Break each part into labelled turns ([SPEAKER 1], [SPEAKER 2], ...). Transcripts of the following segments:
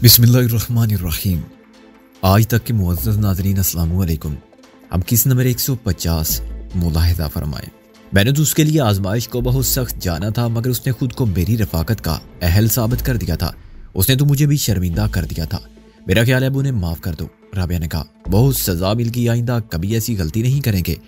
[SPEAKER 1] बिस्मिल्लाहिर्रहमानिर्रहीम। आज तक के मुअज़्ज़ज़ नाज़रीन अस्सलामु अलैकुम। हम किस नंबर 150 मुलाहिज़ा फरमाएं। मैंने तो उसके लिए आजमाइश को बहुत सख्त जाना था, मगर उसने खुद को मेरी रफ़ाकत का अहल साबित कर दिया था। उसने तो मुझे भी शर्मिंदा कर दिया था। मेरा ख्याल है अब उन्हें माफ़ कर दो। राबिया ने कहा, बहुत सज़ा मिल गई, आइंदा कभी ऐसी गलती नहीं करेंगे।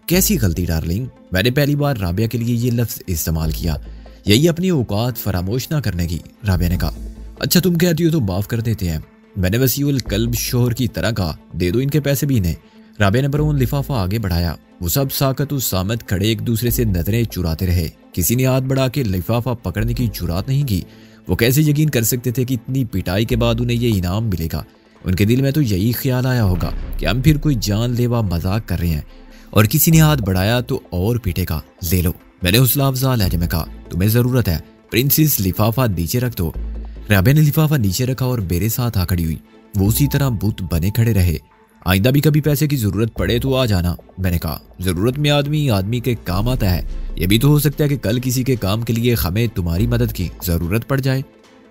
[SPEAKER 1] कैसी गलती डार्लिंग? मैंने पहली बार राबिया के लिए ये लफ्ज़ इस्तेमाल किया, यही अपनी औकात फरामोश ना करने की। राबिया ने कहा, अच्छा तुम कहती हो तो माफ़ कर देते हैं। मैंने वसीउल कल्ब शोहर की तरह कहा, दे दो इनके पैसे भी इन्हें। राबिया ने बरोन लिफाफा आगे बढ़ाया। वो सब साकत उस सामत खड़े एक दूसरे से नजरें चुराते रहे। किसी ने हाथ बढ़ा के लिफाफा पकड़ने की जुरात नहीं की। वो कैसे यकीन कर सकते थे कि इतनी पिटाई के बाद उन्हें ये इनाम मिलेगा। उनके दिल में तो यही ख्याल आया होगा कि हम फिर कोई जानलेवा मजाक कर रहे हैं, और किसी ने हाथ बढ़ाया तो और पीटेगा। ले लो, मैंने हौसला अफजा लहजे में कहा, तुम्हें जरूरत है। प्रिंसेस लिफाफा नीचे रख दो। राबिया ने लिफाफा नीचे रखा और मेरे साथ आ खड़ी हुई। वो उसी तरह बुत बने खड़े रहे। आइंदा भी कभी पैसे की जरूरत पड़े तो आ जाना। मैंने कहा, जरूरत में आदमी आदमी के काम आता है। यह भी तो हो सकता है कि कल किसी के काम के लिए हमें तुम्हारी मदद की जरूरत पड़ जाए।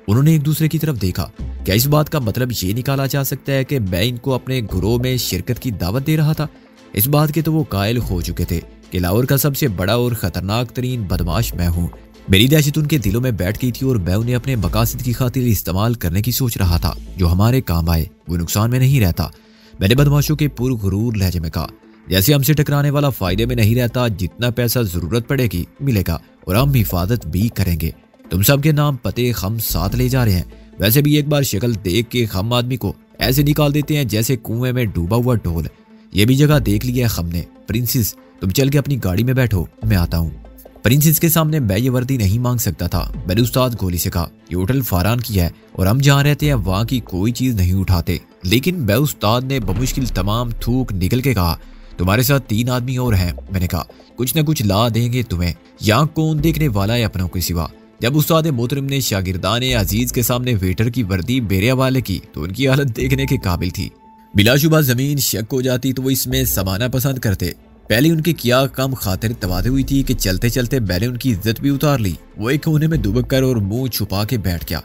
[SPEAKER 1] उन्होंने एक दूसरे की तरफ देखा। क्या इस बात का मतलब ये निकाला जा सकता है कि मैं इनको अपने गुरोह में शिरकत की दावत दे रहा था? इस बात के तो वो कायल हो चुके थे कि लाहौर का सबसे बड़ा और खतरनाक तरीन बदमाश मैं हूँ। मेरी दहशत उनके दिलों में बैठ गई थी और मैं उन्हें अपने मकासद की खातिर इस्तेमाल करने की सोच रहा था। जो हमारे काम आए वो नुकसान में नहीं रहता। मैंने बदमाशों के पुरगुरूर लहजे में कहा, जैसे हमसे टकराने वाला फायदे में नहीं रहता। जितना पैसा जरूरत पड़ेगी मिलेगा और हम हिफाजत भी करेंगे। तुम सबके नाम पते हम साथ ले जा रहे हैं। वैसे भी एक बार शक्ल देख के हम आदमी को ऐसे निकाल देते हैं जैसे कुएं में डूबा हुआ ढोल। ये भी जगह देख लिया है हमने। प्रिंसेस तुम चल के अपनी गाड़ी में बैठो, मैं आता हूँ। प्रिंसेस के सामने मैं ये वर्दी नहीं मांग सकता था। मैंने उस्ताद गोली से कहा, ये होटल फारान की है और हम जहाँ रहते हैं वहाँ की कोई चीज नहीं उठाते। लेकिन मैं उस्ताद ने बमुश्किल तमाम थूक निकल के कहा, तुम्हारे साथ 3 आदमी और हैं। मैंने कहा, कुछ न कुछ ला देंगे तुम्हें। यहाँ कौन देखने वाला है अपनों के सिवा? जब उस्ताद मोहतरम ने शागिर्दान अजीज के सामने वेटर की वर्दी मेरे हवाले की तो उनकी हालत देखने के काबिल थी। बिलाशुबा जमीन शक हो जाती तो वो इसमें समाना पसंद करते। पहले उनकी क्या कम खातिर तवादे हुई थी कि चलते चलते मैंने उनकी इज्जत भी उतार ली। वो एक कोने में दुबक कर और मुंह छुपा के बैठ गया।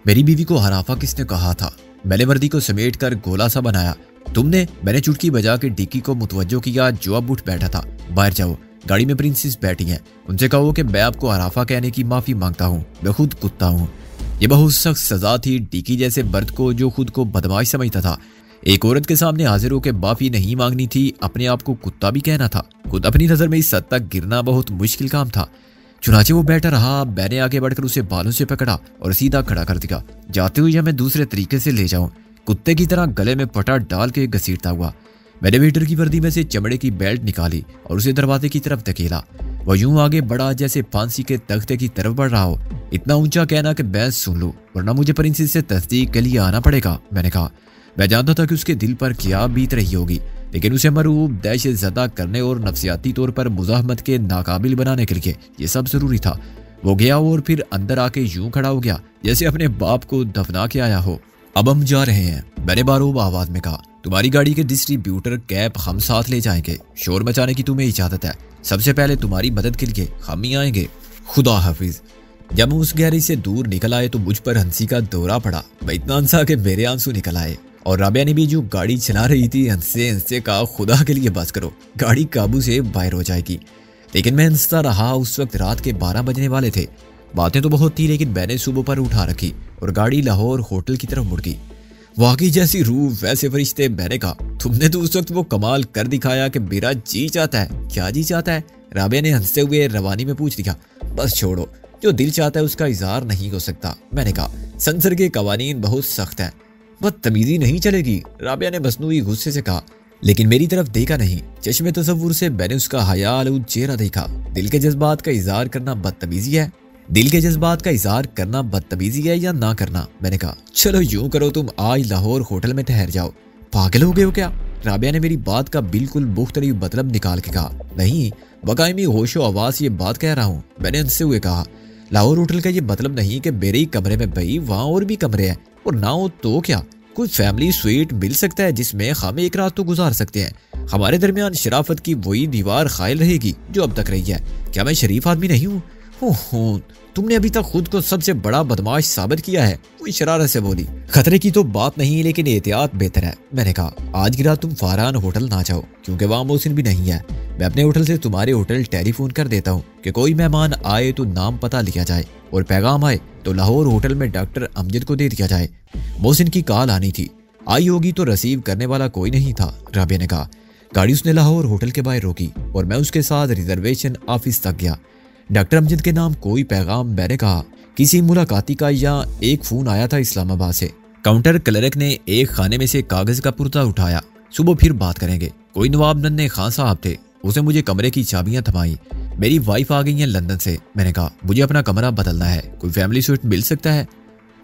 [SPEAKER 1] मेरी बीवी को हराफा किसने कहा था? मैंने वर्दी को समेट कर गोला सा बनाया। तुमने? मैंने चुटकी बजा के डिक्की को मुतवज्जो किया जो अब उठ बैठा था। बाहर जाओ, गाड़ी में प्रिंसेस बैठी हैं, उनसे कहो कि मैं आपको हराफा कहने की माफी मांगता हूँ। मैं खुद कुत्ता हूँ। ये बहुत सख्त सजा थी डिक्की जैसे बर्द को जो खुद को बदमाश समझता था। एक औरत के सामने हाजिर होकर माफी नहीं मांगनी थी, अपने आप को कुत्ता भी कहना था। खुद अपनी नजर में इस हद तक गिरना बहुत मुश्किल काम था। चुनाचे वो बैठा रहा। मैंने आगे बढ़कर उसे बालों से पकड़ा और सीधा खड़ा कर दिया। जाते हुए या मैं दूसरे तरीके से ले जाऊं, कुत्ते की तरह गले में पटा डाल के घसीटता हुआ। मैंने वेटर की वर्दी में से चमड़े की बेल्ट निकाली और उसे दरवाजे की तरफ धकेला। वह यूं आगे बढ़ा जैसे फांसी के तख्ते की तरफ बढ़ रहा हो। इतना ऊंचा कहना कि मैं सुन लूं, वरना मुझे प्रिंसेस से तस्दीक के लिए आना पड़ेगा। मैंने कहा, मैं जानता था कि उसके दिल पर क्या बीत रही होगी, लेकिन उसे मरूब दहशत ज़दा करने और नफसियाती तौर पर मुज़ाहमत के नाकाबिल बनाने के लिए ये सब जरूरी था। वो गया और फिर अंदर आके यूं खड़ा हो गया जैसे अपने बाप को दफना के आया हो। अब हम जा रहे हैं, मैंने बारूब आवाज में कहा। तुम्हारी गाड़ी के डिस्ट्रीब्यूटर कैब हम साथ ले जाएंगे। शोर मचाने की तुम्हें इजाजत है। सबसे पहले तुम्हारी मदद के लिए हम ही आएंगे। खुदा हाफिज। जब हम उस गहरी से दूर निकल आए तो मुझ पर हंसी का दौरा पड़ा। मैं इतना हंसा कि मेरे आंसू निकल आए। और राबिया ने भी जो गाड़ी चला रही थी हंसते हंसते कहा, खुदा के लिए बस करो, गाड़ी काबू से बाहर हो जाएगी। लेकिन मैं हंसता रहा। उस वक्त रात के 12 बजने वाले थे। बातें तो बहुत थी, लेकिन मैंने सुबह पर उठा रखी और गाड़ी लाहौर होटल की तरफ मुड़ गई। वाकई जैसी रूह वैसे फरिश्ते। मैंने कहा, तुमने तो उस वक्त वो कमाल कर दिखाया कि मेरा जी चाहता है। क्या जी चाहता है? राबिया ने हंसते हुए रवानी में पूछ दिया। बस छोड़ो, जो दिल चाहता है उसका इजहार नहीं हो सकता। मैंने कहा, संसर के कवानीन बहुत सख्त हैं, बदतमीजी नहीं चलेगी। राबिया ने मसनूई गुस्से से कहा, लेकिन मेरी तरफ देखा नहीं। चश्मे तसव्वुर से मैंने उसका हया आलूद चेहरा देखा। दिल के जज्बात का इजहार करना बदतमीजी है? दिल के जज्बात का इजहार करना बदतमीजी है या ना करना? मैंने कहा, चलो यूं करो, तुम आज लाहौर होटल में ठहर जाओ। पागल हो गए हो क्या? राबिया ने मेरी बात का बिल्कुल मुख्तलिफ मतलब निकाल के कहा। नहीं, बकायमी होशो आवाज ये बात कह रहा हूँ। मैंने हंसते हुए कहा, लाहौर होटल का ये मतलब नहीं कि मेरे ही कमरे में भाई, वहाँ और भी कमरे हैं, और ना हो तो क्या, कुछ फैमिली स्वीट मिल सकता है जिसमें हम एक रात तो गुजार सकते हैं। हमारे दरमियान शराफत की वही दीवार खायल रहेगी जो अब तक रही है। क्या मैं शरीफ आदमी नहीं हूँ? हो, तुमने अभी तक खुद को सबसे बड़ा बदमाश साबित किया है, वो शरारत से बोली। खतरे की तो बात नहीं, लेकिन एहतियात बेहतर है। मैंने कहा, आज की रात तुम फारहान होटल ना जाओ, क्योंकि वहाँ मोहसिन भी नहीं है। मैं अपने होटल से तुम्हारे होटल टेलीफोन कर देता हूँ कि कोई मेहमान आए तो नाम पता लिया जाए, और पैगाम आए तो लाहौर होटल में डॉक्टर अमजद को दे दिया जाए। मोहसिन की कॉल आनी थी, आई होगी तो रिसीव करने वाला कोई नहीं था, राबिया ने कहा। गाड़ी उसने लाहौर होटल के बाहर रोकी और मैं उसके साथ रिजर्वेशन ऑफिस तक गया। डॉक्टर अमजद के नाम कोई पैगाम, मैंने कहा, किसी मुलाकाती का या एक फोन आया था इस्लामाबाद से। काउंटर क्लर्क ने एक खाने में से कागज का पुर्जा उठाया। सुबह फिर बात करेंगे। कोई नवाब नन्हे खान साहब थे, उसने मुझे कमरे की चाबियां थमाई। मेरी वाइफ आ गई है लंदन से। मैंने कहा, मुझे अपना कमरा बदलना है, कोई फैमिली स्वीट मिल सकता है?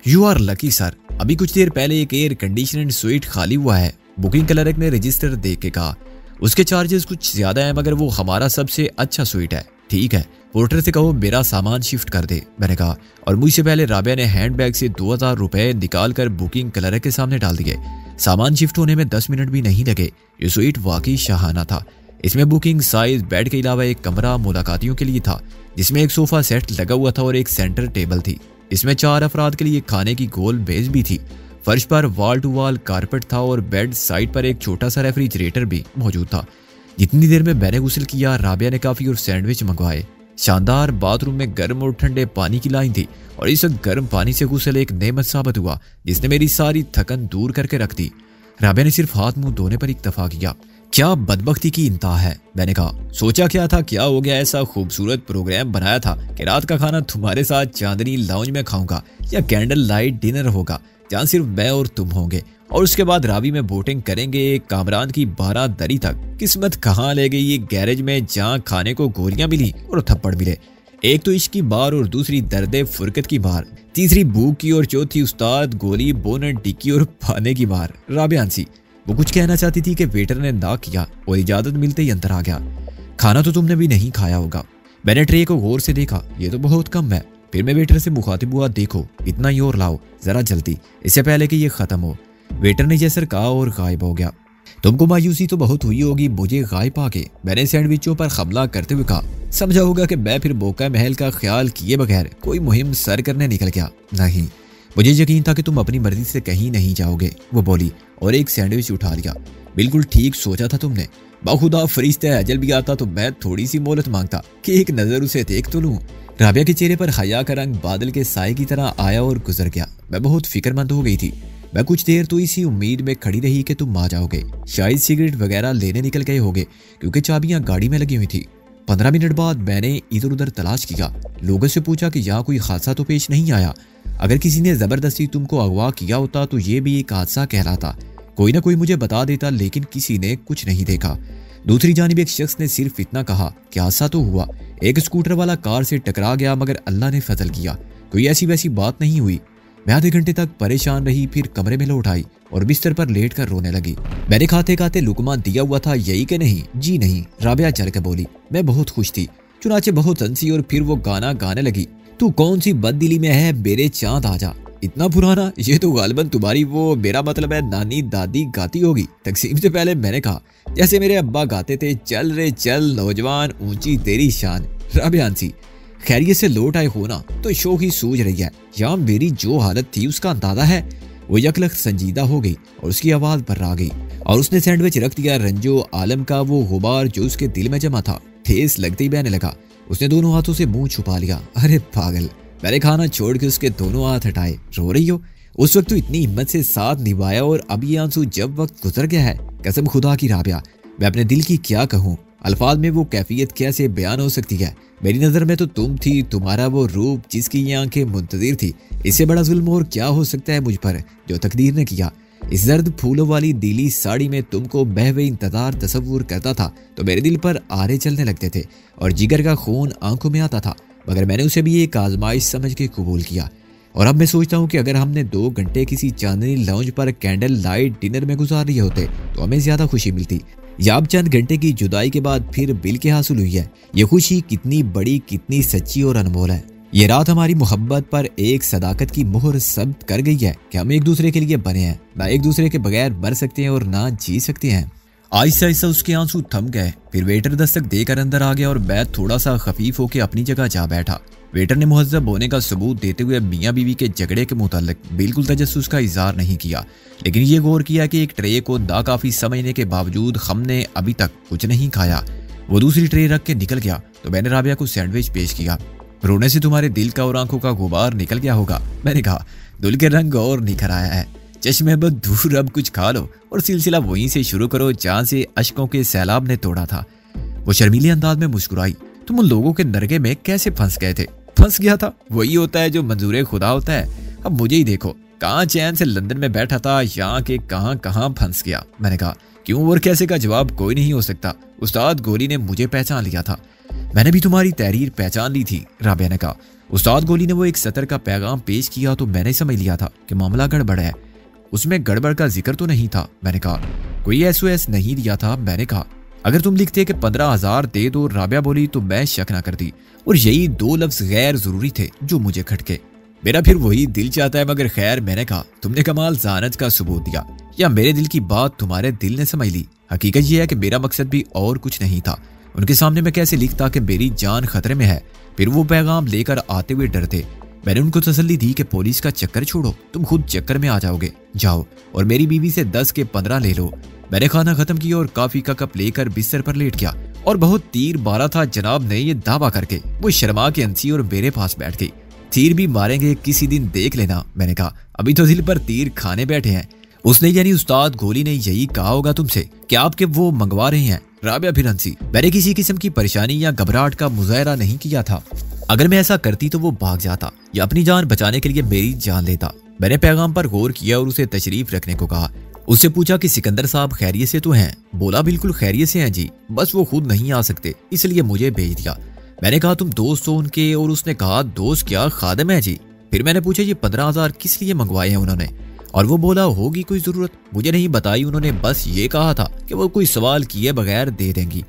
[SPEAKER 1] यू आर लकी सर, अभी कुछ देर पहले एक एयर कंडीशनड स्वीट खाली हुआ है। बुकिंग क्लर्क ने रजिस्टर देख के कहा, उसके चार्जेस कुछ ज्यादा है, मगर वो हमारा सबसे अच्छा स्वीट है। ठीक है, पोर्टर से कहो मेरा सामान शिफ्ट कर दे, मैंने कहा। और मुझसे पहले राबिया ने हैंडबैग से 2000 रुपए निकाल कर बुकिंग क्लर्क के सामने डाल दिए। सामान शिफ्ट होने में 10 मिनट भी नहीं लगे। ये स्वीट वाकई शाहाना था। इसमें बुकिंग साइज बेड के अलावा एक कमरा मुलाकातियों के लिए था, जिसमें एक सोफा सेट लगा हुआ था और एक सेंटर टेबल थी। इसमें 4 अफराद के लिए खाने की गोल मेज भी थी। फर्श पर वॉल टू वॉल कारपेट था और बेड साइड पर एक छोटा सा रेफ्रिजरेटर भी मौजूद था। जितनी देर में मैंने गुस्ल किया, राबिया ने काफी और सैंडविच मंगवाए। शानदार बाथरूम में गर्म और ठंडे पानी की लाइन थी और इस गर्म पानी से गुस्ल एक नेमत साबित हुआ, जिसने मेरी सारी थकन दूर करके रख दी। राबिया ने सिर्फ हाथ मुंह धोने पर इक्तफा किया। क्या बदबख्ती की इंतहा है, मैंने कहा। सोचा क्या था, क्या हो गया, ऐसा खूबसूरत प्रोग्राम बनाया था कि रात का खाना तुम्हारे साथ चांदनी लाउंज में खाऊंगा या कैंडल लाइट डिनर होगा जहाँ सिर्फ मैं और तुम होंगे, और उसके बाद रावी में बोटिंग करेंगे कामरान की 12 दरी तक। किस्मत कहाँ ले गई ये गैरेज में, जहाँ खाने को गोलियां मिली और थप्पड़ मिले। एक तो इश्क की बार और दूसरी दर्दे फुरकत की बार, तीसरी भूख की और चौथी उस्ताद गोली बोनट टिक्की और पाने की बार। राबिया हंसी। वो कुछ कहना चाहती थी कि वेटर ने ना किया और इजाजत मिलते ही अंदर आ गया। खाना तो तुमने भी नहीं खाया होगा। मैंने ट्रे को गौर से देखा, ये तो बहुत कम है। फिर मैं वेटर से मुखातिब हुआ, देखो इतना ही और लाओ जरा जल्दी, इससे पहले कि ये खत्म हो। वेटर ने जैसर कहा और गायब हो गया। तुमको मायूसी तो बहुत हुई होगी मुझे गायब पाके, मैंने सैंडविचों पर हमला करते हुए कहा। समझा होगा कि मैं फिर बोका महल का ख्याल किए बगैर कोई मुहिम सर करने निकल गया। नहीं, मुझे यकीन था कि तुम अपनी मर्जी से कहीं नहीं जाओगे, वो बोली और एक सैंडविच उठा लिया। बिल्कुल ठीक सोचा था तुमने। बाखुदा फरिश्ते अजल भी आता तो मैं थोड़ी सी मोहलत मांगता कि एक नजर उसे देख तो लूं। राबिया के चेहरे पर हया का रंग बादल के साए की तरह आया और गुजर गया। मैं बहुत फिक्रमंद हो गई थी। मैं कुछ देर तो इसी उम्मीद में खड़ी रही कि तुम आ जाओगे, शायद सिगरेट वगैरह लेने निकल गए होगे, क्योंकि चाबियां गाड़ी में लगी हुई थी। 15 मिनट बाद मैंने इधर उधर तलाश किया, लोगों से पूछा कि यहाँ कोई हादसा तो पेश नहीं आया। अगर किसी ने जबरदस्ती तुमको अगवा किया होता तो ये भी एक हादसा कहलाता। कोई ना कोई मुझे बता देता, लेकिन किसी ने कुछ नहीं देखा। दूसरी जानिब एक शख्स ने सिर्फ इतना कहा कि हादसा तो हुआ, एक स्कूटर वाला कार से टकरा गया, मगर अल्लाह ने फजल किया, कोई ऐसी वैसी बात नहीं हुई। मैं आधे घंटे तक परेशान रही, फिर कमरे में लौट आई और बिस्तर पर लेट कर रोने लगी। मैंने खाते खाते लुकमा दिया हुआ था, यही कि नहीं? जी नहीं, राबिया चल के बोली। मैं बहुत खुश थी, चुनाचे बहुत हंसी और फिर वो गाना गाने लगी। तू कौन सी बददिली में है मेरे चांद आजा। इतना पुराना, ये तो गालिबन तुम्हारी वो मेरा मतलब है नानी दादी गाती होगी। तकसीम से पहले मैंने कहा, जैसे मेरे अब्बा गाते थे, चल रे चल नौजवान ऊंची तेरी शान। राबिया हंसी। खैरियत से लौट आए हो ना? तो शो ही सूझ रही है, या मेरी जो हालत थी उसका अंदाजा है? वो यकलख संजीदा हो गई और उसकी आवाज बर्रा गई और उसने सैंडविच रख दिया। रंजो आलम का वो गुबार जो उसके दिल में जमा था ठेस लगते ही बहने लगा। उसने दोनों हाथों से मुंह छुपा लिया। अरे पागल, मैंने खाना छोड़ के उसके दोनों हाथ हटाए। रो रही हो? उस वक्त तो इतनी हिम्मत से साथ निभाया और अब ये आंसू जब वक्त गुजर गया है। कसम खुदा की राबिया, मैं अपने दिल की क्या कहूँ, अल्फाज में वो कैफियत कैसे बयान हो सकती है। मेरी नजर में तो तुम थी, तुम्हारा वो रूप जिसकी ये आंखें मुंतजिर थी। इससे बड़ा जुल्म और क्या हो सकता है मुझ पर, जो तकदीर ने किया। इस जर्द फूलों वाली दीली साड़ी में तुमको बहवे इंतजार तस्वुर करता था तो मेरे दिल पर आरे चलने लगते थे और जिगर का खून आंखों में आता था, मगर मैंने उसे भी एक आजमाइश समझ के कबूल किया। और अब मैं सोचता हूँ कि अगर हमने 2 घंटे किसी चांदनी लाउंज पर कैंडल लाइट डिनर में गुजार लिए होते तो हमें ज्यादा खुशी मिलती। या अब चंद घंटे की जुदाई के बाद फिर बिल के हासिल हुई है। ये खुशी कितनी बड़ी, कितनी सच्ची और अनमोल है। ये रात हमारी मोहब्बत पर एक सदाकत की मोहर सब्त कर गई है कि हम एक दूसरे के लिए बने हैं, ना एक दूसरे के बगैर मर सकते हैं और ना जी सकते हैं। आहिस्ता आहिस्ता उसके आंसू थम गए। फिर वेटर दस्तक देकर अंदर आ गया और मैं थोड़ा सा खफीफ होकर अपनी जगह जा बैठा। वेटर ने मुहज्जब होने का सबूत देते हुए मियाँ बीवी के झगड़े के मुताल्लिक बिल्कुल तजस्सुस का इजहार नहीं किया, लेकिन ये गौर किया कि एक ट्रे को नाकाफी समझने के बावजूद हमने अभी तक कुछ नहीं खाया। वो दूसरी ट्रे रख के निकल गया तो मैंने राबिया को सैंडविच पेश किया। रोने से तुम्हारे दिल का और आंखों का गुबार निकल गया होगा, मैंने कहा। दुल के रंग और निखर आया है। चश्मे अब दूर, अब कुछ खा लो और सिलसिला वहीं से शुरू करो जहां से अश्कों के सैलाब ने तोड़ा था। वो शर्मीले अंदाज में मुस्कुराई। तुम उन लोगों के नरगे में कैसे फंस गए थे? फंस गया था, वही होता है जो मंजूर खुदा होता है। अब मुझे ही देखो, कहाँ चैन से लंदन में बैठा था, यहाँ के कहाँ कहाँ फंस गया। मैंने कहा, क्यों और कैसे का जवाब कोई नहीं हो सकता। उस्ताद गोली ने मुझे पहचान लिया था। मैंने भी तुम्हारी तहरीर पहचान ली थी, राबिया ने कहा। उस्ताद गोली ने वो एक सतर का पैगाम पेश किया तो मैंने समझ लिया था कि मामला गड़बड़ है। उसमें गड़बड़ का जिक्र तो नहीं था, मैंने कहा। कोई SOS नहीं दिया था, मैंने कहा। अगर तुम लिखते कि 15,000 दे दो, राबिया बोली, तो मैं शक ना करती। और यही 2 लफ्ज गैर जरूरी थे जो मुझे खटके। मेरा फिर वही दिल चाहता है, मगर खैर, मैंने कहा। तुमने कमाल जानत का सबूत दिया, या मेरे दिल की बात तुम्हारे दिल ने समझ ली। हकीकत यह है कि मेरा मकसद भी और कुछ नहीं था। उनके सामने मैं कैसे लिखता कि मेरी जान खतरे में है, फिर वो पैगाम लेकर आते हुए डरते। मैंने उनको तसल्ली दी कि पुलिस का चक्कर छोड़ो, तुम खुद चक्कर में आ जाओगे। जाओ और मेरी बीवी से 10 के 15 ले लो। मैंने खाना खत्म किया और कॉफी का कप लेकर बिस्तर पर लेट गया। और बहुत तीर मारा था जनाब ने, ये दावा करके वो शर्मा के हंसी और मेरे पास बैठ गई। तीर भी मारेंगे किसी दिन, देख लेना, मैंने कहा। अभी तो दिल पर तीर खाने बैठे हैं। उसने यानी उस्ताद गोली ने यही कहा होगा तुमसे कि आपके वो मंगवा रहे हैं। राबिया फिर हंसी। मैंने किसी किस्म की परेशानी या घबराहट का मुजाहरा नहीं किया था। अगर मैं ऐसा करती तो वो भाग जाता या अपनी जान बचाने के लिए मेरी जान लेता। मैंने पैगाम पर गौर किया और उसे तशरीफ रखने को कहा। उससे पूछा कि सिकंदर साहब खैरियत से तो हैं? बोला, बिल्कुल खैरियत से हैं जी, बस वो खुद नहीं आ सकते, इसलिए मुझे भेज दिया। मैंने कहा, तुम दोस्त हो उनके? और उसने कहा, दोस्त क्या, खादिम है जी। फिर मैंने पूछा, ये 15,000 किस लिए मंगवाए हैं उन्होंने? और वो बोला, होगी कोई जरूरत, मुझे नहीं बताई उन्होंने, बस ये कहा था कि वो कोई सवाल किए बगैर दे देंगी।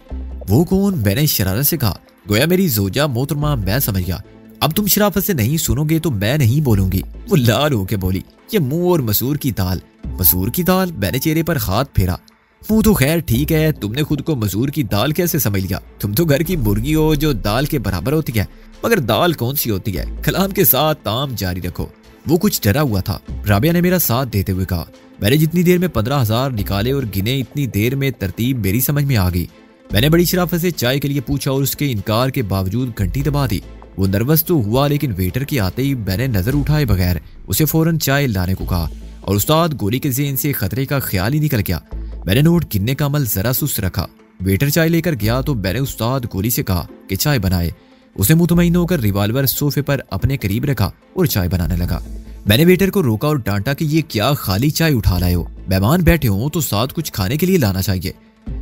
[SPEAKER 1] वो कौन? मैंने शरारत से कहा। गोया मेरी जोजा मोहतरमा, मैं समझ गया। अब तुम शराफत से नहीं सुनोगे तो मैं नहीं बोलूंगी। वो लाल होके बोली, ये मुंह और मसूर की दाल। मसूर की दाल? मैंने चेहरे पर हाथ फेरा। मुंह तो खैर ठीक है, तुमने खुद को मसूर की दाल कैसे समझ लिया? तुम तो घर की मुर्गी हो जो दाल के बराबर होती है, मगर दाल कौन सी होती है? कलाम के साथ ताम जारी रखो। वो कुछ डरा हुआ था। राबिया ने मेरा साथ देते हुए कहा। मैंने जितनी देर में 15,000 निकाले और गिने, इतनी देर में तरतीब मेरी समझ में आ गई। मैंने बड़ी शराफत से चाय के लिए पूछा और उसके इनकार के बावजूद घंटी दबा दी। वो नर्वस तो हुआ, लेकिन वेटर के आते ही मैंने नजर उठाए बगैर उसे फौरन चाय लाने को कहा और उस्ताद गोली के ज़हन से खतरे का ख्याल ही निकल गया। मैंने नोट गिनने का अमल जरा सुस्त रखा। वेटर चाय लेकर गया तो मैंने उस्ताद गोली से कहा कि चाय बनाए। उसने मुतमईन होकर रिवाल्वर सोफे पर अपने करीब रखा और चाय बनाने लगा। मैंने वेटर को रोका और डांटा कि ये क्या खाली चाय उठा लाए हो? मेहमान बैठे हो तो साथ कुछ खाने के लिए लाना चाहिए।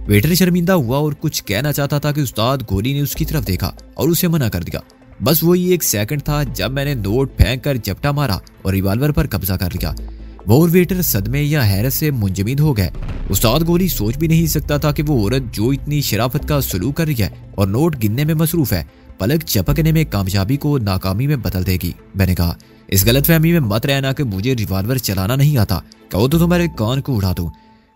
[SPEAKER 1] वेटर शर्मिंदा हुआ और कुछ कहना चाहता था कि उस्ताद गोली ने उसकी तरफ देखा और उसे मना कर दिया। बस वही एक सेकंड था जब मैंने नोट फेंक कर झपटा मारा और रिवाल्वर पर कब्जा कर लिया। वो और वेटर सदमे या हैरत से मुंजमिद हो गए। उस्ताद गोली सोच भी नहीं सकता था कि वो औरत जो इतनी शराफत का सलूक कर रही है और नोट गिनने में मसरूफ है, पलक झपकने में कामयाबी को नाकामी में बदल देगी। मैंने कहा, इस गलतफहमी में मत रहना कि मुझे रिवाल्वर चलाना नहीं आता, कहो तो तुम्हारे कान को उड़ा दूं।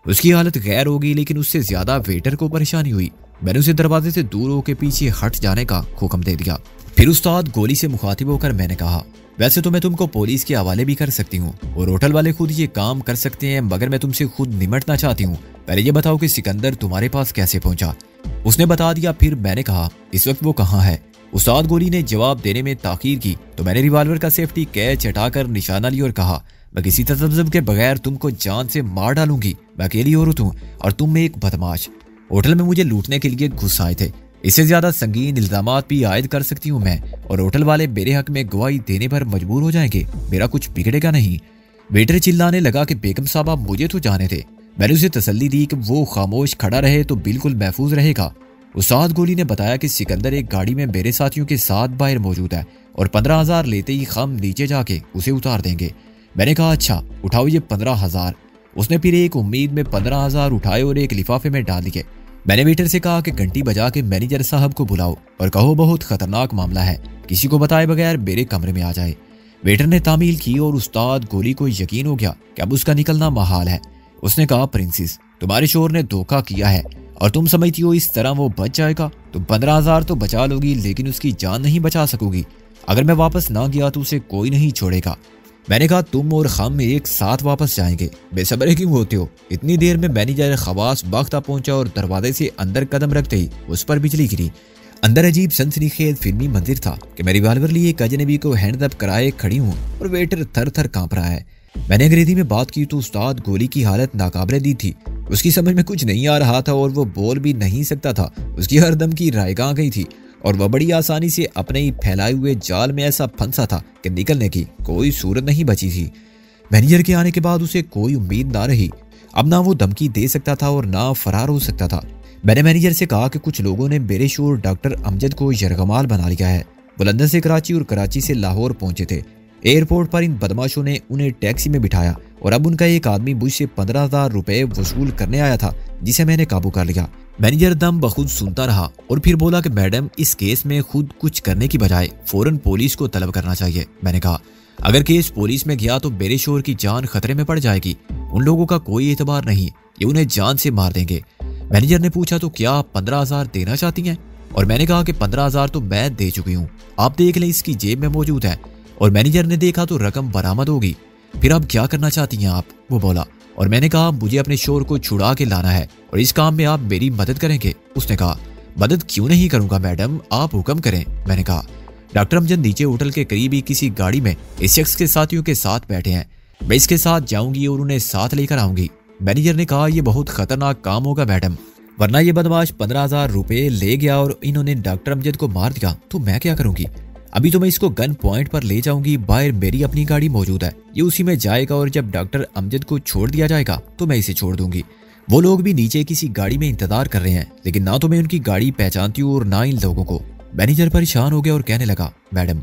[SPEAKER 1] उसकी हालत गैर होगी, लेकिन उससे ज्यादा वेटर को परेशानी हुई। मैंने उसे दरवाजे से दूर होकर पीछे हट जाने का हुक्म दे दिया। फिर उस्ताद गोली से मुखातिब होकर मैंने कहा, वैसे तो मैं तुमको पुलिस के हवाले भी कर सकती हूँ और होटल वाले खुद ये काम कर सकते हैं, मगर मैं तुमसे खुद निमटना चाहती हूँ। पहले ये बताओ कि सिकंदर तुम्हारे पास कैसे पहुंचा? उसने बता दिया। फिर मैंने कहा, इस वक्त वो कहाँ है? उस्ताद गोली ने जवाब देने में ताखीर की तो मैंने रिवाल्वर का सेफ्टी कैच हटाकर निशाना लिया और कहा, मैं किसी तसब्जुब के बगैर तुमको जान से मार डालूंगी। मैं अकेली औरत हूँ और तुम एक बदमाश। होटल में मुझे लूटने के लिए घुस आए थे। इससे ज्यादा संगीन इल्जामात भी आयद कर सकती हूँ मैं, और होटल वाले मेरे हक में गवाही देने पर मजबूर हो जाएंगे। मेरा कुछ बिगड़ेगा नहीं। वेटर चिल्लाने लगा कि बेगम साहबा मुझे तो जाने थे। मैंने उसे तसल्ली दी कि वो खामोश खड़ा रहे तो बिल्कुल महफूज रहेगा। उस्ताद गोली ने बताया कि सिकंदर एक गाड़ी में मेरे साथियों के साथ बाहर मौजूद है और 15,000 लेते ही हम नीचे जाके उसे उतार देंगे। मैंने कहा, अच्छा उठाओ ये 15,000। उसने फिर एक उम्मीद में 15,000 उठाए और एक लिफाफे में डाल दिए। मैंने वेटर से कहा कि घंटी बजा के मैनेजर साहब को बुलाओ और कहो बहुत खतरनाक मामला है, किसी को बताए बगैर मेरे कमरे में आ जाए। वेटर ने तामील की और उस्ताद गोली को यकीन हो गया कि अब उसका निकलना महाल है। उसने कहा, प्रिंसेस तुम्हारे शोर ने धोखा किया है और तुम समझती हो इस तरह वो बच जाएगा। तुम 15,000 तो बचा लोगी, लेकिन उसकी जान नहीं बचा सकोगी। अगर मैं वापस ना गया तो उसे कोई नहीं छोड़ेगा। मैंने कहा तुम और हम एक साथ वापस जाएंगे, बेसब्रे क्यों होते हो? इतनी देर में मैनेजर खवास बाख्ता पहुंचा और दरवाजे से अंदर कदम रखते ही उस पर बिजली गिरी। अंदर अजीब सनसनीखेज फिल्मी मंदिर था कि मैं रिवाल्वर लिए एक अजनबी को हैंड अप कराए खड़ी हूँ और वेटर थर थर कांप रहा है। मैंने अंग्रेजी में बात की तो उस्ताद गोली की हालत नाकाबिले दी थी। उसकी समझ में कुछ नहीं आ रहा था और वो बोल भी नहीं सकता था। उसकी हरदम की रायगा गई थी और वह बड़ी आसानी से अपने ही फैलाए हुए जाल में ऐसा फंसा था कि निकलने की कोई सूरत नहीं बची थी। मैनेजर के आने के बाद उसे कोई उम्मीद ना रही। अब ना वो धमकी दे सकता था और ना फरार हो सकता था। मैंने मैनेजर से कहा कि कुछ लोगों ने बेरेशोर डॉक्टर अमजद को यरगमाल बना लिया है। वो लंदन से कराची और कराची से लाहौर पहुंचे थे। एयरपोर्ट पर इन बदमाशों ने उन्हें टैक्सी में बिठाया और अब उनका एक आदमी मुझसे 15,000 रुपए वसूल करने आया था, जिसे मैंने काबू कर लिया। मैनेजर दम बखुद सुनता रहा और फिर बोला कि मैडम, इस केस में खुद कुछ करने की बजाय फौरन पुलिस को तलब करना चाहिए। मैंने कहा अगर केस पुलिस में गया तो बेरेशोर की जान खतरे में पड़ जाएगी। उन लोगों का कोई एतबार नहीं, ये उन्हें जान से मार देंगे। मैनेजर ने पूछा तो क्या आप 15,000 देना चाहती हैं? और मैंने कहा कि 15,000 तो मैं दे चुकी हूँ, आप देख लें, इसकी जेब में मौजूद है। और मैनेजर ने देखा तो रकम बरामद होगी। फिर अब क्या करना चाहती हैं आप? वो बोला। और मैंने कहा मुझे अपने शोर को छुड़ा के लाना है और इस काम में आप मेरी मदद करेंगे। उसने कहा मदद क्यों नहीं करूंगा मैडम, आप हुक्म करें। मैंने कहा डॉक्टर अमजद नीचे होटल के करीब ही किसी गाड़ी में इस शख्स के साथियों के साथ बैठे हैं। मैं इसके साथ जाऊंगी और उन्हें साथ लेकर आऊंगी। मैनेजर ने कहा यह बहुत खतरनाक काम होगा मैडम, वरना ये बदमाश 15,000 रुपए ले गया और इन्होंने डॉक्टर अमजद को मार दिया तो मैं क्या करूंगी? अभी तो मैं इसको गन पॉइंट पर ले जाऊंगी, बाहर मेरी अपनी गाड़ी मौजूद है, ये उसी में जाएगा और जब डॉक्टर अमजद को छोड़ दिया जाएगा तो मैं इसे छोड़ दूंगी। वो लोग भी नीचे किसी गाड़ी में इंतजार कर रहे हैं, लेकिन ना तो मैं उनकी गाड़ी पहचानती हूँ और ना इन लोगों को। मैनेजर परेशान हो गया और कहने लगा मैडम,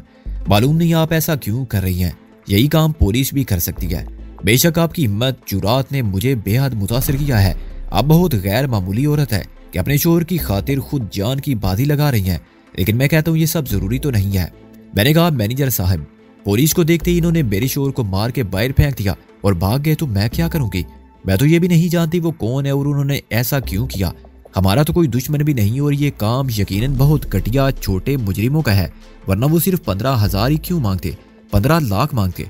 [SPEAKER 1] मालूम नहीं आप ऐसा क्यों कर रही हैं, यही काम पुलिस भी कर सकती है। बेशक आपकी हिम्मत जुरात ने मुझे बेहद मुतासिर किया है। आप बहुत गैर मामूली औरत है कि अपने शोहर की खातिर खुद जान की बाजी लगा रही हैं, लेकिन मैं कहता हूँ ये सब जरूरी तो नहीं है। मैंने कहा मैनेजर साहब, पुलिस को देखते ही इन्होंने मेरे शोहर को मार के बाहर फेंक दिया और भाग गए तो मैं क्या करूंगी? मैं तो ये भी नहीं जानती वो कौन है और उन्होंने ऐसा क्यों किया। हमारा तो कोई दुश्मन भी नहीं और ये काम यकीनन बहुत घटिया छोटे मुजरिमों का है, वरना वो सिर्फ 15,000 ही क्यों मांगते, 15 लाख मांगते।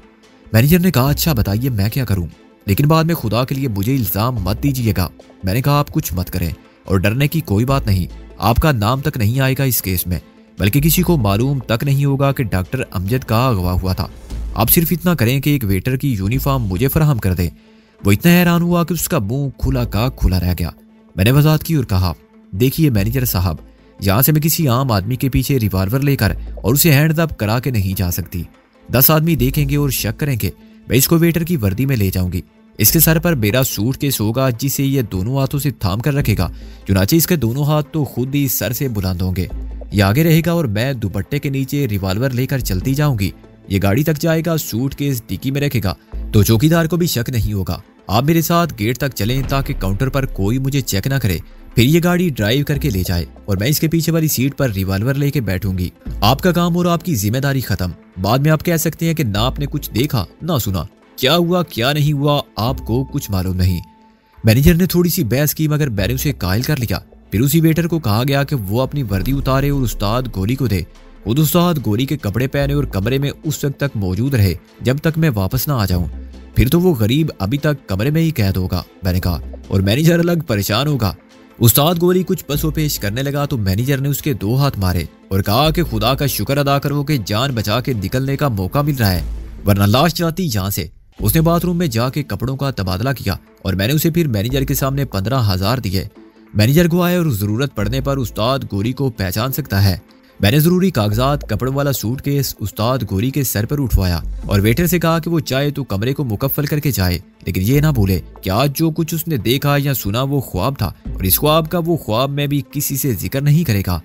[SPEAKER 1] मैनेजर ने कहा अच्छा बताइए मैं क्या करूं, लेकिन बाद में खुदा के लिए मुझे इल्जाम मत दीजिएगा। मैंने कहा आप कुछ मत करें और डरने की कोई बात नहीं, आपका नाम तक नहीं आएगा इस केस में, बल्कि किसी को मालूम तक नहीं होगा कि डॉक्टर अमजद का अगवा हुआ था। आप सिर्फ इतना करें कि एक वेटर की यूनिफॉर्म मुझे फराहम कर दे। वो इतना हैरान हुआ कि उसका मुंह खुला का खुला रह गया। मैंने वजाहत की और कहा देखिए मैनेजर साहब, यहाँ से मैं किसी आम आदमी के पीछे रिवॉल्वर लेकर और उसे हैंड अप करा के नहीं जा सकती। 10 आदमी देखेंगे और शक करेंगे। मैं इसको वेटर की वर्दी में ले जाऊंगी, इसके सर पर मेरा सूटकेस होगा जिसे ये दोनों हाथों से थाम कर रखेगा, चुनाचे इसके दोनों हाथ तो खुद ही सर से बुलंद होंगे। ये आगे रहेगा और मैं दुपट्टे के नीचे रिवॉल्वर लेकर चलती जाऊंगी। ये गाड़ी तक जाएगा, सूटकेस डिक्की में रखेगा तो चौकीदार को भी शक नहीं होगा। आप मेरे साथ गेट तक चलें ताकि काउंटर पर कोई मुझे चेक ना करे। फिर ये गाड़ी ड्राइव करके ले जाए और मैं इसके पीछे वाली सीट पर रिवॉल्वर लेके बैठूंगी। आपका काम और आपकी जिम्मेदारी खत्म। बाद में आप कह सकते हैं कि ना आपने कुछ देखा ना सुना, क्या हुआ क्या नहीं हुआ आपको कुछ मालूम नहीं। मैनेजर ने थोड़ी सी बहस की मगर मैंने उसे कायल कर लिया। फिर उसी वेटर को कहा गया कि वो अपनी वर्दी उतारे और उस्ताद गोली को दे। खुद उस्ताद गोली के कपड़े पहने और कमरे में उस वक्त तक मौजूद रहे जब तक मैं वापस ना आ जाऊं। फिर तो वो गरीब अभी तक कमरे में ही कैद होगा, मैंने कहा, और मैनेजर अलग परेशान होगा। उस्ताद गोली कुछ पसोपेश करने लगा तो मैनेजर ने उसके 2 हाथ मारे और कहा कि खुदा का शुक्र अदा करो कि जान बचा के निकलने का मौका मिल रहा है, वरना लाश जाती यहाँ से। उसने बाथरूम में जाके कपड़ों का तबादला किया और मैंने उसे फिर मैनेजर के सामने 15,000 दिए। मैनेजर को आए और जरूरत पड़ने पर उस्ताद गोरी को पहचान सकता है। मैंने जरूरी कागजात, कपड़ों वाला सूटकेस उस्ताद गोरी के सर पर उठवाया और वेटर से कहा कि वो चाहे तो कमरे को मुकफ्फल करके जाए, लेकिन ये ना भूले कि आज जो कुछ उसने देखा या सुना वो ख्वाब था और इस ख्वाब का वो ख्वाब में भी किसी से जिक्र नहीं करेगा।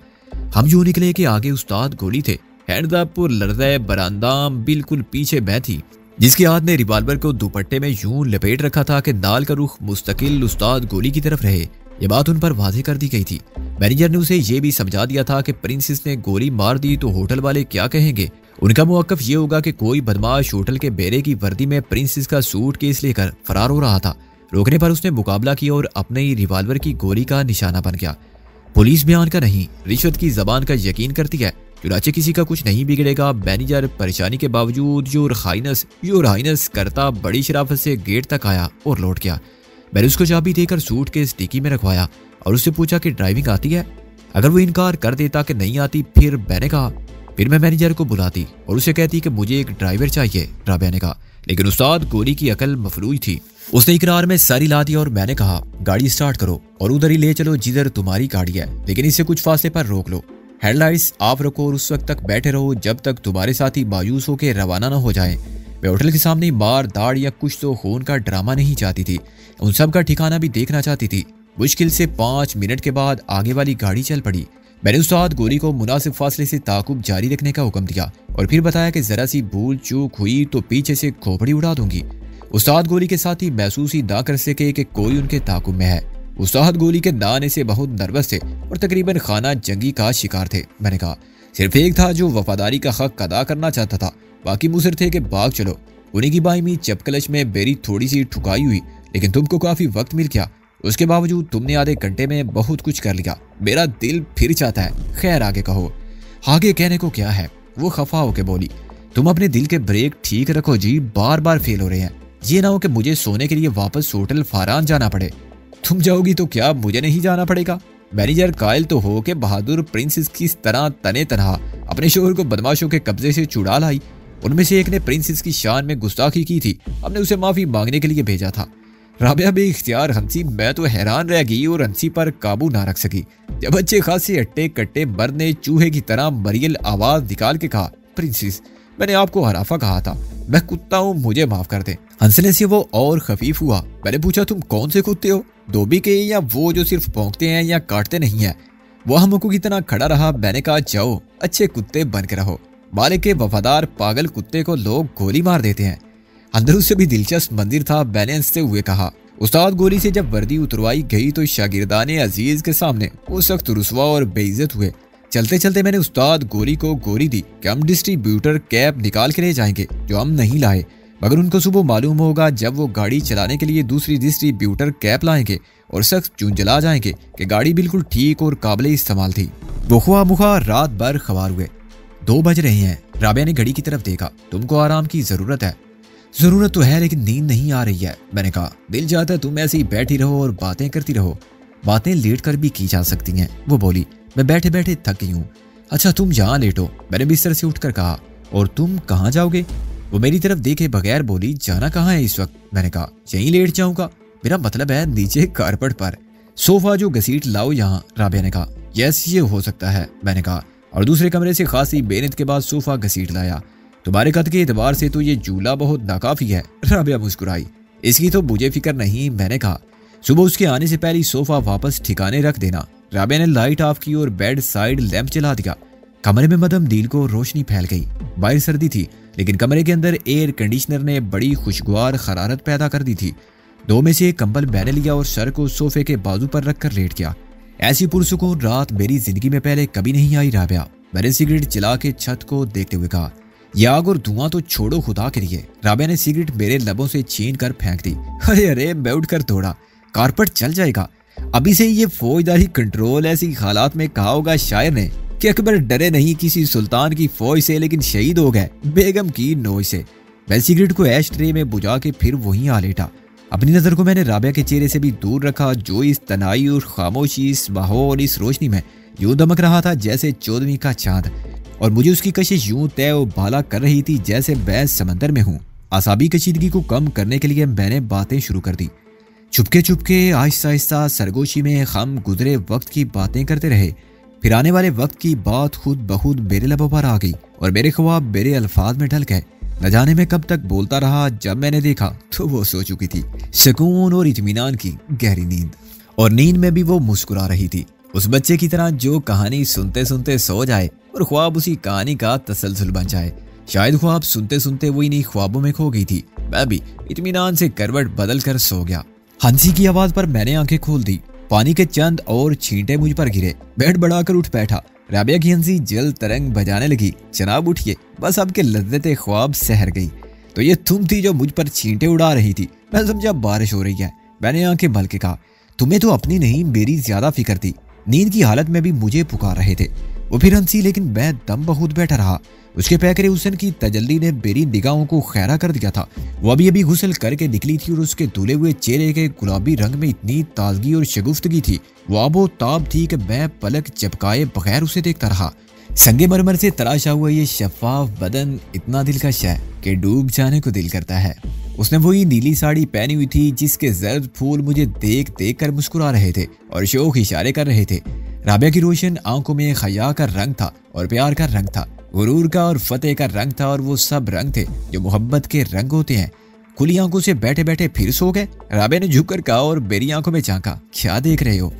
[SPEAKER 1] हम यूं निकले कि आगे उस्ताद गोली थे, हैंड और लड़दे बरांदाम बिल्कुल पीछे मैं थी, जिसके हाथ ने रिवॉल्वर को दुपट्टे में यूं लपेट रखा था कि नाल का रुख मुस्तकिल उस्ताद गोली की तरफ रहे। ये बात उन पर वाज़ेह कर दी गई थी। मैनेजर ने उसे ये भी समझा दिया था कि प्रिंसेस ने गोली मार दी तो होटल वाले क्या कहेंगे। उनका मौक़िफ़ ये होगा कि कोई बदमाश होटल के बेरे की वर्दी में प्रिंसेस का सूटकेस लेकर फरार हो रहा था। रोकने पर उसने मुकाबला किया और अपने ही रिवॉल्वर की गोली का निशाना बन गया। पुलिस बयान का नहीं, रिश्वत की जबान का यकीन करती है चुनाचे किसी का कुछ नहीं बिगड़ेगा। मैनेजर परेशानी के बावजूद योर हाइनस करता बड़ी शराफत से गेट तक आया और लौट गया। मैंने उसको चाबी देकर सूट के डिक्की में रखवाया और उससे पूछा कि ड्राइविंग आती है। अगर वो इनकार कर देता कि नहीं आती, फिर मैंने कहा फिर मैं मैनेजर को बुलाती और उसे कहती कि मुझे एक ड्राइवर चाहिए। राबिया ने कहा, लेकिन उस्ताद गोली की अकल मफलूज थी। उसने इकरार में सारी ला दी और मैंने कहा गाड़ी स्टार्ट करो और उधर ही ले चलो जिधर तुम्हारी गाड़ी है, लेकिन इससे कुछ फासले पर रोक लो। हेडलाइट्स ऑफ रखो और उस वक्त तक बैठे रहो जब तक तुम्हारे साथी मायूस होकर रवाना न हो जाए। मैं होटल के सामने मार दाड़ या कुछ तो खून का ड्रामा नहीं चाहती थी, उन सब का ठिकाना भी देखना चाहती थी। मुश्किल से 5 मिनट के बाद आगे वाली गाड़ी चल पड़ी। मैंने उस्ताद गोली को मुनासिब फासले से ताकुब जारी रखने का हुक्म दिया और फिर बताया कि जरा सी भूल चूक हुई तो पीछे से खोपड़ी उड़ा दूंगी। उस्ताद गोली के साथ ही महसूस ही ना कर सके कि कोई उनके ताकुब में है। उस्ताद गोली के ना आने से बहुत नर्वस थे और तकरीबन खाना जंगी का शिकार थे। मैंने कहा सिर्फ एक था जो वफादारी का हक अदा करना चाहता था, बाकी मुसर थे कि भाग चलो। उन्हीं की बाई में चपकलश में बेरी थोड़ी सी ठुकाई हुई, लेकिन तुमको काफी वक्त मिल गया। उसके बावजूद तुमने आधे घंटे में बहुत कुछ कर लिया। मेरा दिल फिर चाहता है। खैर आगे कहो। आगे कहने को क्या है, वो खफा होके बोली, तुम अपने दिल के ब्रेक ठीक रखो जी, बार बार फेल हो रहे हैं। ये ना हो कि मुझे सोने के लिए वापस होटल फारान जाना पड़े। तुम जाओगी तो क्या मुझे नहीं जाना पड़ेगा? मैनेजर कायल तो हो के बहादुर प्रिंसेस की तरह तने तनहा अपने शोहर को बदमाशों के कब्जे से छुड़ा लाई। उनमें से एक ने प्रिंसेस की शान में गुस्ताखी की थी, हमने उसे माफी मांगने के लिए भेजा था। राबिया बेइख्तियार हंसी। मैं तो हैरान रह गई और हंसी पर काबू ना रख सकी जब अच्छे खासे अट्टे कट्टे मर्द ने चूहे की तरह मरियल आवाज निकाल के कहा, प्रिंसेस मैंने आपको हराफा कहा था, मैं कुत्ता हूँ, मुझे माफ कर दे। हंसने से वो और खफीफ हुआ। मैंने पूछा तुम कौन से कुत्ते हो, धोबी के या वो जो सिर्फ भौंकते हैं या काटते नहीं है? वो हमको की तरह खड़ा रहा। मैंने कहा जाओ अच्छे कुत्ते बन के रहो, मालिक के वफादार पागल कुत्ते को लोग गोली मार देते हैं। अंदर उससे भी दिलचस्प मंदिर था। मैंने हंसते हुए कहा, उस्ताद गोली से जब वर्दी उतरवाई गई तो शागिर्दाने अजीज के सामने वो सख्त रुसवा और बेइज्जत हुए। चलते चलते मैंने उस्ताद गोली को गोली दी कि हम डिस्ट्रीब्यूटर कैप निकाल के ले जाएंगे जो हम नहीं लाए, मगर उनको सुबह मालूम होगा जब वो गाड़ी चलाने के लिए दूसरी डिस्ट्रीब्यूटर कैप लाएंगे और सख्त चुंजला जाएंगे कि गाड़ी बिल्कुल ठीक और काबिले इस्तेमाल थी। वो खुआ मुखा रात भर खबार हुए। 2 बज रहे हैं। राबिया ने घड़ी की तरफ देखा। तुमको आराम की जरूरत है। जरूरत तो है लेकिन नींद नहीं आ रही है। मैंने कहा दिल चाहता है तुम ऐसे ही बैठी रहो और बातें करती रहो। बातें लेट कर भी की जा सकती हैं। वो बोली, मैं बैठे बैठे थक गई हूँ। अच्छा तुम जहाँ लेटो। मैंने बिस्तर से उठकर कहा, और तुम कहाँ जाओगे? वो मेरी तरफ देखे बगैर बोली, जाना कहाँ है इस वक्त? मैंने कहा यहीं लेट जाऊंगा, मेरा मतलब है नीचे कारपेट पर। सोफा जो घसीट लाओ यहाँ। राबिया ने कहा यस ये हो सकता है। मैंने कहा, और दूसरे कमरे से खासी मेहनत के बाद सोफा घसीट लाया। तुम्हारे कद के एतबार से तो ये झूला बहुत नाकाफी है। राबिया मुस्कुराई, इसकी तो मुझे फिक्र नहीं। मैंने कहा सुबह उसके आने से पहले सोफा वापस ठिकाने रख देना। राबिया ने लाइट ऑफ की और बेड साइड लैंप जला दिया। कमरे में मदम दिल को रोशनी फैल गई। बाहर सर्दी थी लेकिन कमरे के अंदर एयर कंडीशनर ने बड़ी खुशगवार खरारत पैदा कर दी थी। 2 में से एक कंबल मैंने लिया और सर को सोफे के बाजू पर रखकर लेट गया। ऐसी पुरसुकून रात मेरी जिंदगी में पहले कभी नहीं आई। राबिया मैंने सिगरेट जला के छत को देखते हुए कहा, ये आग और धुआं तो छोड़ो खुदा के लिए। राबिया ने सिगरेट मेरे लबों से छीन कर फेंक दी। अरे अरे मैं उठकर दौड़ा, कारपेट चल जाएगा। अभी से ये फौजदारी कंट्रोल। ऐसी हालात में कहा होगा शायर ने कि अकबर डरे नहीं किसी सुल्तान की फौज से, लेकिन शहीद हो गए बेगम की नोज से। मैं सिगरेट को ऐश ट्रे में बुझा के फिर वहीं आ लेटा। अपनी नजर को मैंने राबिया के चेहरे से भी दूर रखा जो इस तनाई और खामोशी, इस माहौल, इस रोशनी में यूं दमक रहा था जैसे 14वीं का चांद, और मुझे उसकी कशिश यूं तय और बाला कर रही थी जैसे मैं समंदर में हूँ। आसाबी कशीदगी को कम करने के लिए मैंने बातें शुरू कर दी। चुपके चुपके आहिस्ता आहिस्ता सरगोशी में हम गुजरे वक्त की बातें करते रहे। फिर आने वाले वक्त की बात खुद बखुद मेरे लबों पर आ गई और मेरे ख्वाब मेरे अल्फाज में ढल गए। न जाने मैं कब तक बोलता रहा। जब मैंने देखा तो वो सो चुकी थी। सुकून और इत्मीनान की गहरी नींद, और नींद में भी वो मुस्कुरा रही थी, उस बच्चे की तरह जो कहानी सुनते सुनते सो जाए और ख्वाब उसी कहानी का तसलसल बन जाए। शायद ख्वाब सुनते सुनते वो इन्हीं ख्वाबों में खो गई थी। मैं भी इत्मीनान से करवट बदल कर सो गया। हंसी की आवाज पर मैंने आंखें खोल दी। पानी के चंद और छींटे मुझ पर गिरे। बेड बढ़ाकर उठ बैठा। राबिया की हंसी जल तरंग बजाने लगी। जनाब उठिए, बस आपके लज्जते ख्वाब सहर गई। तो ये तुम थी जो मुझ पर छींटे उड़ा रही थी। मैं समझा बारिश हो रही है। मैंने आंखें मल के कहा, तुम्हें तो अपनी नहीं मेरी ज्यादा फिक्र थी। नींद की हालत में भी मुझे पुकार रहे थे। वो फिर हंसी, लेकिन मैं दम बहुत बैठा रहा। उसके पैकरे हुसन की तजल्ली ने मेरी निगाहों को खैरा कर दिया था। वो अभी अभी गुस्ल करके निकली थी और उसके धुले हुए चेहरे के गुलाबी रंग में इतनी ताजगी और शगुफ्तगी थी, वो आबो ताब थी कि मैं पलक झपकाए बगैर उसे देखता रहा। संगे मरमर से तराशा हुआ ये शफाफ बदन इतना दिलकश है कि डूब जाने को दिल करता है। उसने वही नीली साड़ी पहनी हुई थी जिसके जर्द फूल मुझे देख देख कर मुस्कुरा रहे थे और शौक इशारे कर रहे थे। राबिया की रोशन आंखों में खया का रंग था और प्यार का रंग था, गुरूर का और फतेह का रंग था, और वो सब रंग थे जो मोहब्बत के रंग होते हैं। खुली आंखों से बैठे बैठे फिर सो गए? राबिया ने झुककर कहा और मेरी आंखों में झांका। क्या देख रहे हो?